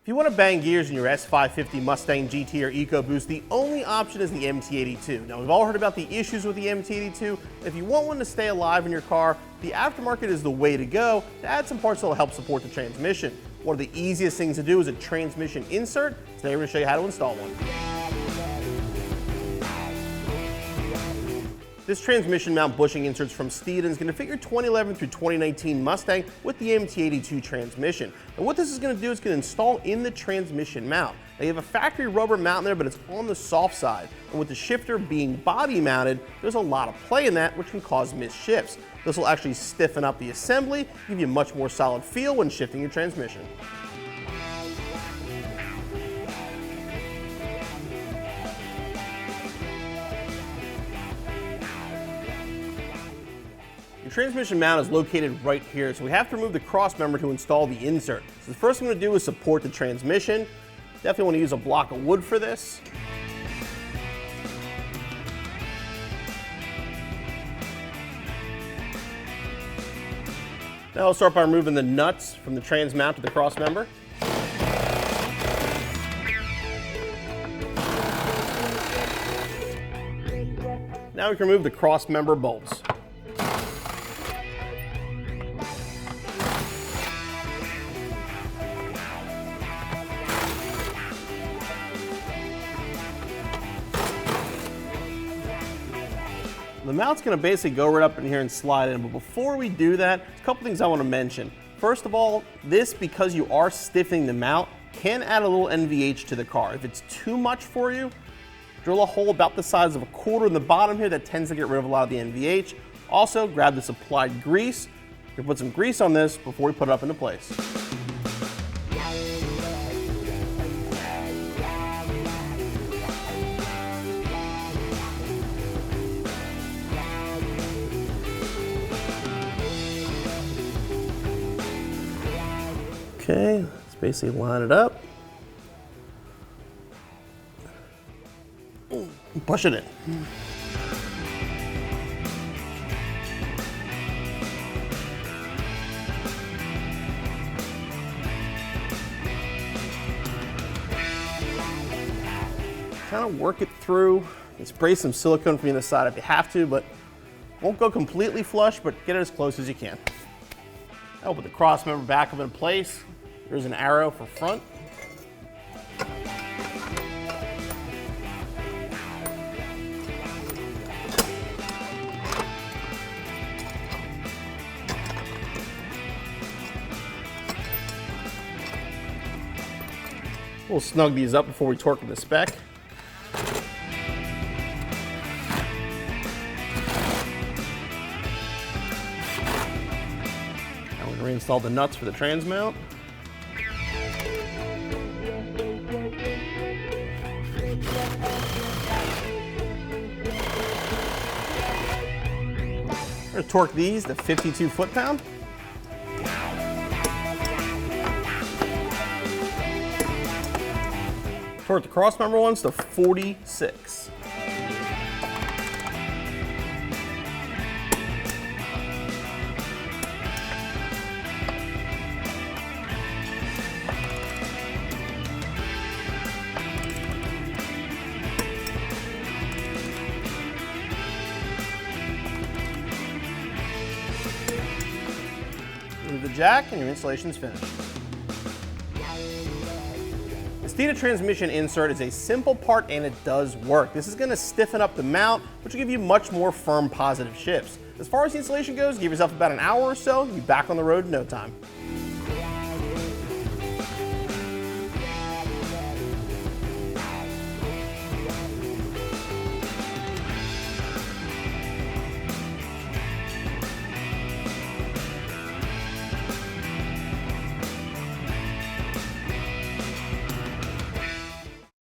If you want to bang gears in your S550 Mustang GT or EcoBoost, the only option is the MT82. Now, we've all heard about the issues with the MT82. If you want one to stay alive in your car, the aftermarket is the way to go to add some parts that will help support the transmission. One of the easiest things to do is a transmission insert. Today, we're going to show you how to install one. This transmission mount bushing insert's from Steeda and is going to fit your 2011 through 2019 Mustang with the MT82 transmission. And what this is going to do is going to install in the transmission mount. Now, you have a factory rubber mount there, but it's on the soft side. And with the shifter being body mounted, there's a lot of play in that, which can cause missed shifts. This will actually stiffen up the assembly, give you a much more solid feel when shifting your transmission. The transmission mount is located right here, so we have to remove the cross member to install the insert. So the first thing I'm going to do is support the transmission. Definitely want to use a block of wood for this. Now I'll start by removing the nuts from the trans mount to the cross member. Now we can remove the cross member bolts. The mount's going to basically go right up in here and slide in, but before we do that, there's a couple things I want to mention. First of all, this, because you are stiffening the mount, can add a little NVH to the car. If it's too much for you, drill a hole about the size of a quarter in the bottom here. That tends to get rid of a lot of the NVH. Also, grab this applied grease. We're going to put some grease on this before we put it up into place. Okay, let's basically line it up. Push it in. Kind of work it through. You can spray some silicone from the other side if you have to, but won't go completely flush, but get it as close as you can. I'll put the cross member back up in place. There's an arrow for front. We'll snug these up before we torque them to spec. Now we're going to reinstall the nuts for the trans mount. We're going to torque these to 52 foot-pound. Torque the cross member ones to 46. Remove the jack and your installation is finished. The Steeda transmission insert is a simple part and it does work. This is going to stiffen up the mount, which will give you much more firm positive shifts. As far as the installation goes, give yourself about an hour or so, you'll be back on the road in no time.